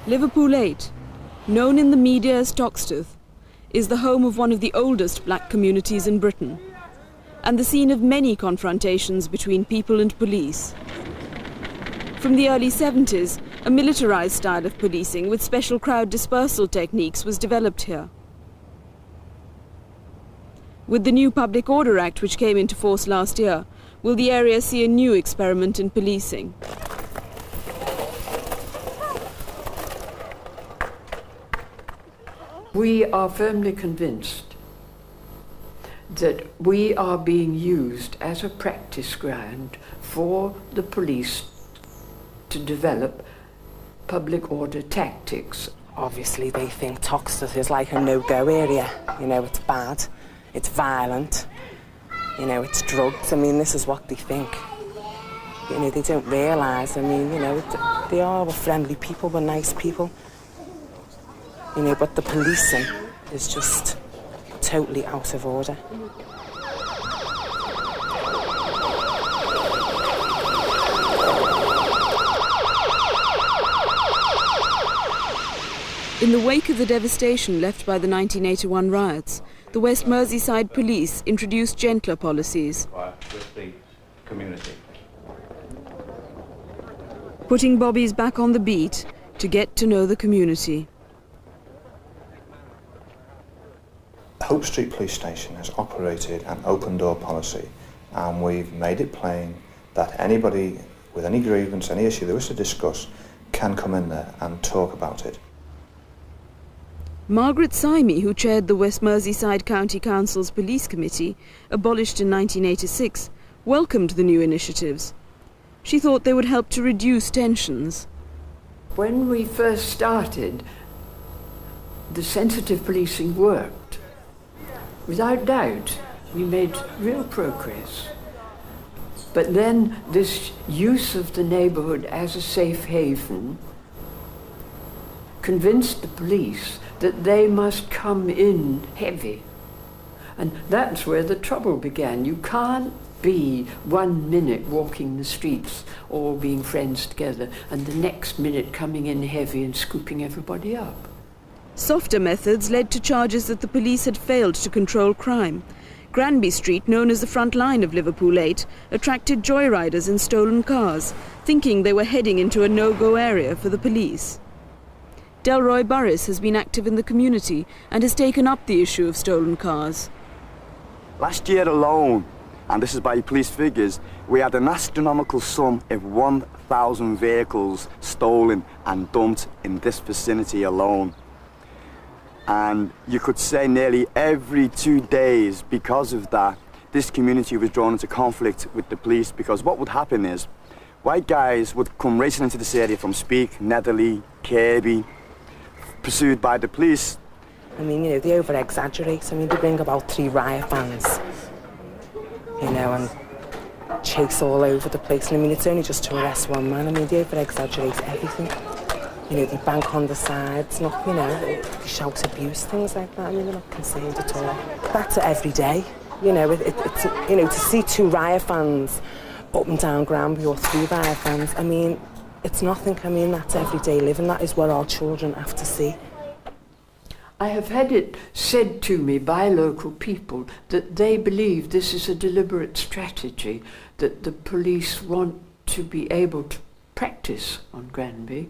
Liverpool 8, known in the media as Toxteth, is the home of one of the oldest black communities in Britain, and the scene of many confrontations between people and police. From the early 70s, a militarized style of policing with special crowd dispersal techniques was developed here. With the new Public Order Act, which came into force last year, will the area see a new experiment in policing? We are firmly convinced that we are being used as a practice ground for the police to develop public order tactics. Obviously they think Toxteth is like a no-go area. You know, it's bad, it's violent, you know, it's drugs. I mean, this is what they think. You know, they don't realise, I mean, you know, they are friendly people, we're nice people. You know, but the policing is just totally out of order. In the wake of the devastation left by the 1981 riots, the West Merseyside police introduced gentler policies, with the community, putting bobbies back on the beat to get to know the community. Hope Street Police Station has operated an open door policy, and we've made it plain that anybody with any grievance, any issue they wish to discuss, can come in there and talk about it. Margaret Symey, who chaired the West Merseyside County Council's Police Committee, abolished in 1986, welcomed the new initiatives. She thought they would help to reduce tensions. When we first started, the sensitive policing worked. Without doubt, we made real progress. But then this use of the neighbourhood as a safe haven convinced the police that they must come in heavy. And that's where the trouble began. You can't be 1 minute walking the streets, all being friends together, and the next minute coming in heavy and scooping everybody up. Softer methods led to charges that the police had failed to control crime. Granby Street, known as the front line of Liverpool 8, attracted joyriders in stolen cars, thinking they were heading into a no-go area for the police. Delroy Burris has been active in the community and has taken up the issue of stolen cars. Last year alone, and this is by police figures, we had an astronomical sum of 1,000 vehicles stolen and dumped in this vicinity alone. And you could say nearly every 2 days, because of that, this community was drawn into conflict with the police, because what would happen is white guys would come racing into this area from Speak, Netherley, Kirby, pursued by the police. I mean, you know, they over-exaggerate. I mean, they bring about 3 riot vans, you know, and chase all over the place. And I mean, it's only just to arrest one man. I mean, they over-exaggerate everything. You know, they bank on the sides, not, you know, they shout abuse, things like that. I mean, they're not concerned at all. That's every day. You know, it's you know, to see 2 riot vans up and down Granby or 3 riot vans, I mean, it's nothing. I mean, that's everyday living. That is what our children have to see. I have had it said to me by local people that they believe this is a deliberate strategy, that the police want to be able to practice on Granby,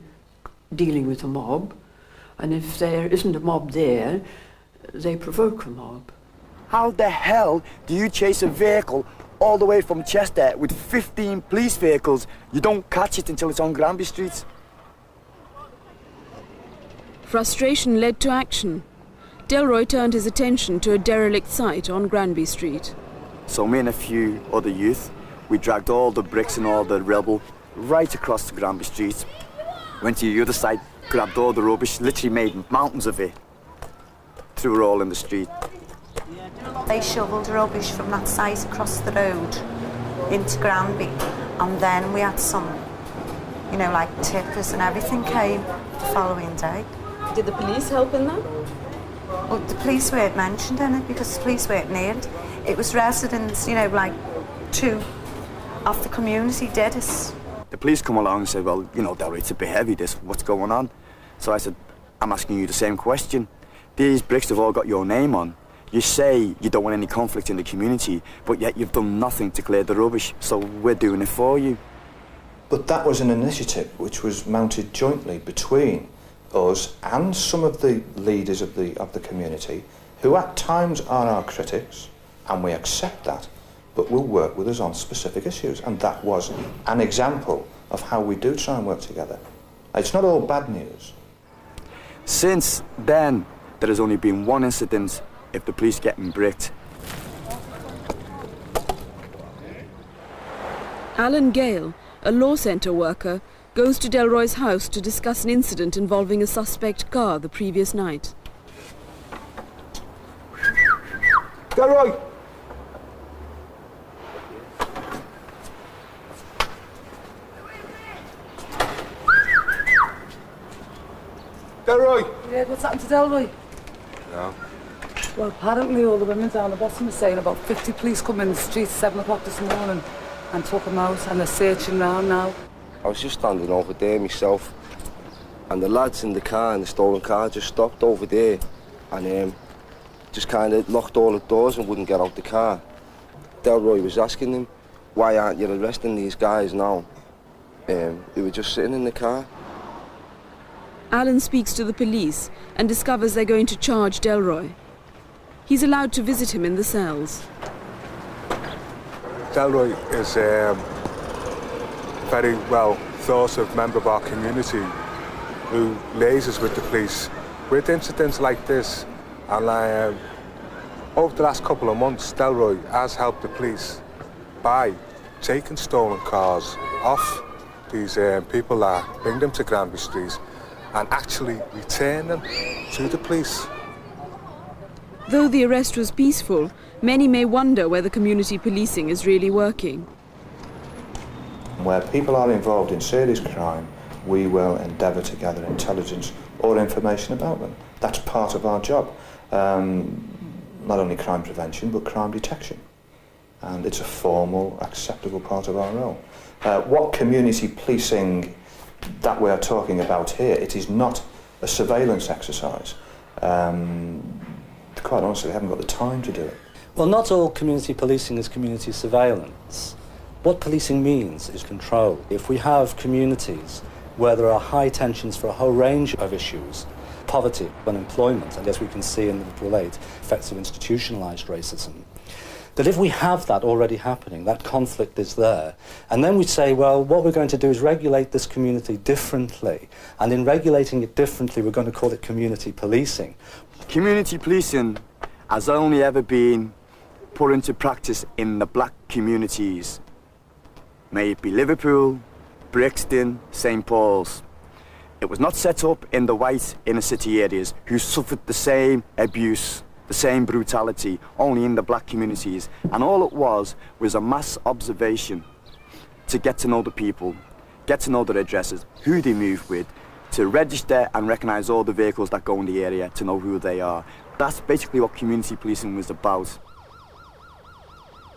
dealing with a mob, and if there isn't a mob there, they provoke a mob. How the hell do you chase a vehicle all the way from Chester with 15 police vehicles? You don't catch it until it's on Granby Street. Frustration led to action. Delroy turned his attention to a derelict site on Granby Street. So me and a few other youth, we dragged all the bricks and all the rubble right across to Granby Street. Went to the other side, grabbed all the rubbish, literally made mountains of it. Threw it all in the street. They shoveled rubbish from that site across the road into Granby, and then we had some, you know, like tippers and everything came the following day. Did the police help in that? Well, the police weren't mentioned in it because the police weren't near it. It was residents, you know, like 2 of the community did it. The police come along and say, well, you know, Delroy, it's a bit heavy, this, what's going on? So I said, I'm asking you the same question. These bricks have all got your name on. You say you don't want any conflict in the community, but yet you've done nothing to clear the rubbish, so we're doing it for you. But that was an initiative which was mounted jointly between us and some of the leaders of the community, who at times are our critics, and we accept that, but will work with us on specific issues. And that was an example of how we do try and work together. It's not all bad news. Since then, there has only been one incident of the police getting bricked. Alan GAYLE, a law centre worker, goes to Delroy's house to discuss an incident involving a suspect car the previous night. Delroy! Delroy! Yeah, what's happened to Delroy? No. Well, apparently all the women down the bottom are saying about 50 police come in the street at 7 o'clock this morning and took him out, and they're searching round now. I was just standing over there myself, and the lads in the car, in the stolen car, just stopped over there and just kind of locked all the doors and wouldn't get out the car. Delroy was asking them, why aren't you arresting these guys now? They were just sitting in the car. Alan speaks to the police and discovers they're going to charge Delroy. He's allowed to visit him in the cells. Delroy is a very well thought of member of our community who liaises with the police with incidents like this. And over the last couple of months, Delroy has helped the police by taking stolen cars off these people that bring them to Granby Street and actually return them to the police. Though the arrest was peaceful, many may wonder whether community policing is really working. Where people are involved in serious crime, we will endeavour to gather intelligence or information about them. That's part of our job. Not only crime prevention, but crime detection. And it's a formal, acceptable part of our role. What community policing that we are talking about here, it is not a surveillance exercise. Quite honestly, we haven't got the time to do it. Well, not all community policing is community surveillance. What policing means is control. If we have communities where there are high tensions for a whole range of issues, poverty, unemployment, and as we can see in Liverpool 8, effects of institutionalised racism, that if we have that already happening, that conflict is there, and then we say, well, what we're going to do is regulate this community differently, and in regulating it differently, we're going to call it community policing. Community policing has only ever been put into practice in the black communities. May it be Liverpool, Brixton, St Paul's. It was not set up in the white inner city areas who suffered the same abuse, the same brutality, only in the black communities. And all it was a mass observation to get to know the people, get to know their addresses, who they move with, to register and recognise all the vehicles that go in the area, to know who they are. That's basically what community policing was about.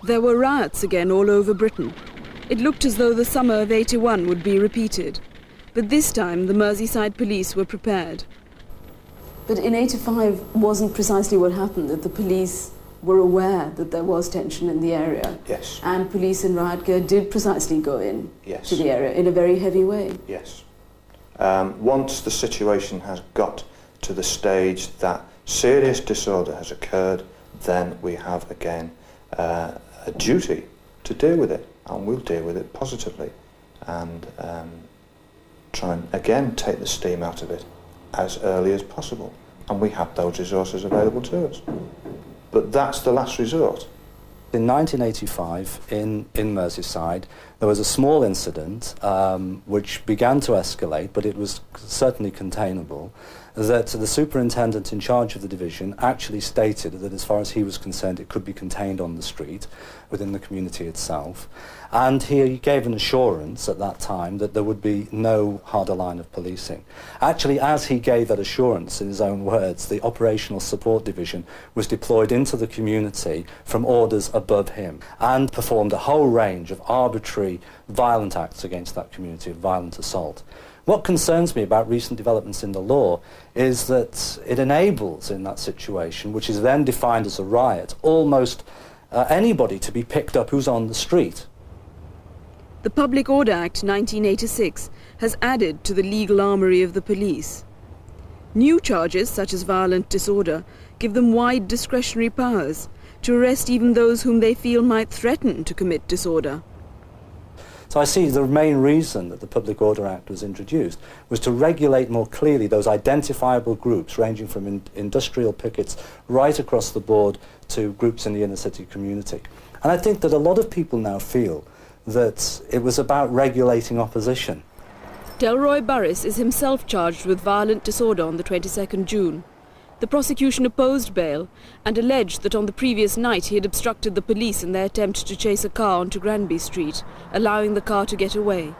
There were riots again all over Britain. It looked as though the summer of '81 would be repeated. But this time the Merseyside police were prepared. But in '85 wasn't precisely what happened, that the police were aware that there was tension in the area. Yes. And police in riot gear did precisely go in Yes. to the area in a very heavy way. Yes. Once the situation has got to the stage that serious disorder has occurred, then we have again a duty to deal with it, and we'll deal with it positively and try and again take the steam out of it as early as possible, and we have those resources available to us. But that's the last resort. In 1985, in Merseyside, there was a small incident which began to escalate, but it was certainly containable, that the superintendent in charge of the division actually stated that as far as he was concerned, it could be contained on the street, within the community itself. And he gave an assurance at that time that there would be no harder line of policing. Actually, as he gave that assurance, in his own words, the Operational Support Division was deployed into the community from orders above him and performed a whole range of arbitrary, violent acts against that community, of violent assault. What concerns me about recent developments in the law is that it enables, in that situation, which is then defined as a riot, almost anybody to be picked up who's on the street. The Public Order Act 1986 has added to the legal armoury of the police. New charges, such as violent disorder, give them wide discretionary powers to arrest even those whom they feel might threaten to commit disorder. So I see the main reason that the Public Order Act was introduced was to regulate more clearly those identifiable groups ranging from industrial pickets right across the board to groups in the inner city community. And I think that a lot of people now feel that it was about regulating opposition. Delroy Burris is himself charged with violent disorder on the 22nd June. The prosecution opposed bail and alleged that on the previous night he had obstructed the police in their attempt to chase a car onto Granby Street, allowing the car to get away.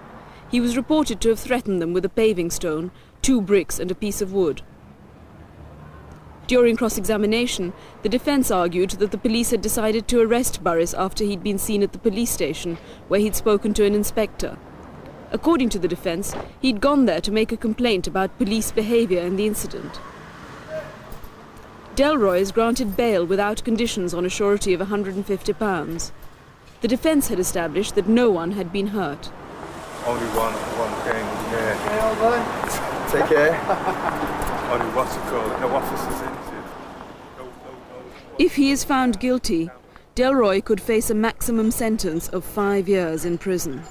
He was reported to have threatened them with a paving stone, 2 bricks and a piece of wood. During cross-examination, the defence argued that the police had decided to arrest Burris after he'd been seen at the police station, where he'd spoken to an inspector. According to the defence, he'd gone there to make a complaint about police behaviour in the incident. Delroy is granted bail without conditions on a surety of £150. The defence had established that no one had been hurt. Only one came there. Hey, all right. Take care. Only what's it called? No officers in. If he is found guilty, Delroy could face a maximum sentence of 5 years in prison.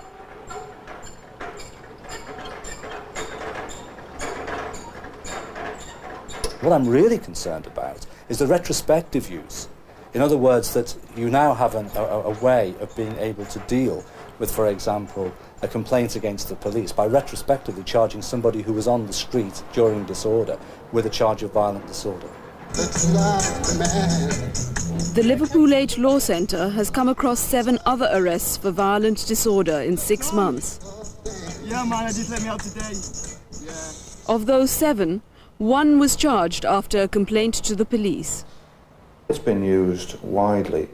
What I'm really concerned about is the retrospective use. In other words, that you now have a way of being able to deal with, for example, a complaint against the police by retrospectively charging somebody who was on the street during disorder with a charge of violent disorder. The Liverpool 8 Law Centre has come across 7 other arrests for violent disorder in 6 months. Yeah, man, I just let me out today. Yeah. Of those 7, 1 was charged after a complaint to the police. It's been used widely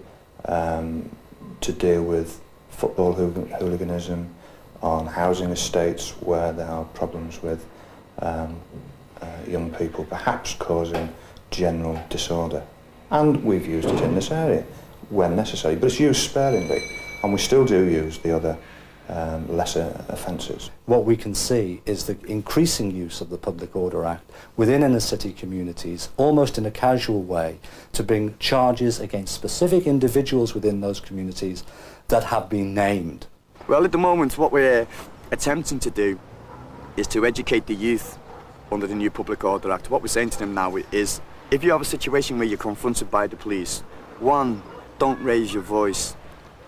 to deal with football hooliganism on housing estates where there are problems with young people, perhaps causing general disorder. And we've used it in this area when necessary, but it's used sparingly, and we still do use the other lesser offences. What we can see is the increasing use of the Public Order Act within inner city communities, almost in a casual way, to bring charges against specific individuals within those communities that have been named. Well, at the moment, what we're attempting to do is to educate the youth under the new Public Order Act. What we're saying to them now is, if you have a situation where you're confronted by the police, 1, don't raise your voice,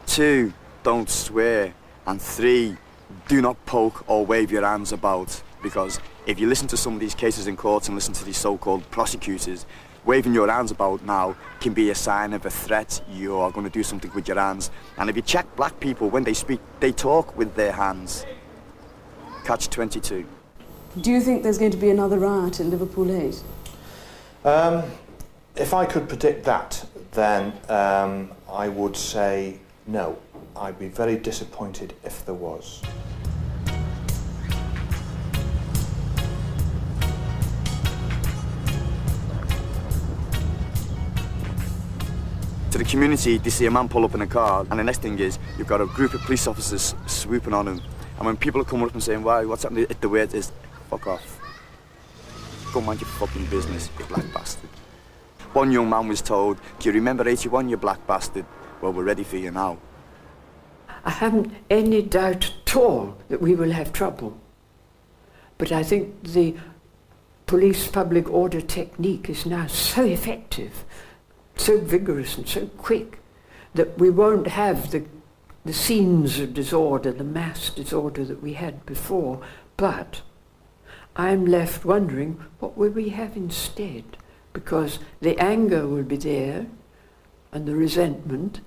2, don't swear, and 3, do not poke or wave your hands about, because if you listen to some of these cases in court and listen to these so-called prosecutors, waving your hands about now can be a sign of a threat. You are going to do something with your hands. And if you check black people, when they speak, they talk with their hands. Catch 22. Do you think there's going to be another riot in Liverpool 8? If I could predict that, then I would say no. I'd be very disappointed if there was. To the community, they see a man pull up in a car, and the next thing is you've got a group of police officers swooping on him. And when people are coming up and saying, "Why? What's happening?" The word is, "Fuck off. Go mind your fucking business, you black bastard." One young man was told, "Do you remember 81, you black bastard? Well, we're ready for you now." I haven't any doubt at all that we will have trouble. But I think the police public order technique is now so effective, so vigorous and so quick, that we won't have the scenes of disorder, the mass disorder that we had before. But I'm left wondering, what will we have instead? Because the anger will be there, and the resentment,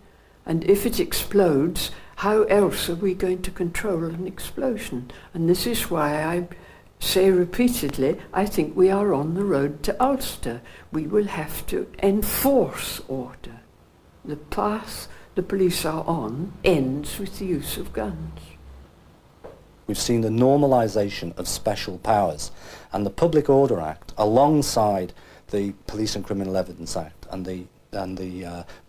and if it explodes, how else are we going to control an explosion? And this is why I say repeatedly, I think we are on the road to Ulster. We will have to enforce order. The path the police are on ends with the use of guns. We've seen the normalisation of special powers, and the Public Order Act, alongside the Police and Criminal Evidence Act and the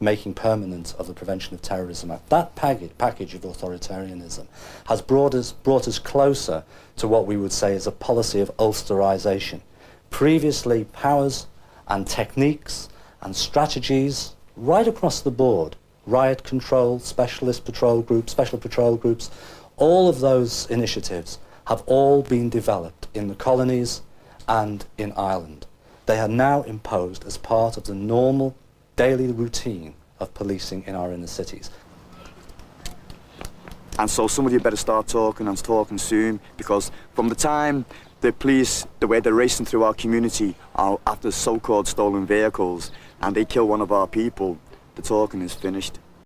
making permanent of the Prevention of Terrorism Act, that package of authoritarianism has brought us closer to what we would say is a policy of Ulsterisation. Previously, powers and techniques and strategies right across the board, riot control, special patrol groups, all of those initiatives have all been developed in the colonies and in Ireland. They are now imposed as part of the normal daily routine of policing in our inner cities. And so some of you better start talking and talking soon, because from the time the police, the way they're racing through our community after so-called stolen vehicles and they kill one of our people, the talking is finished.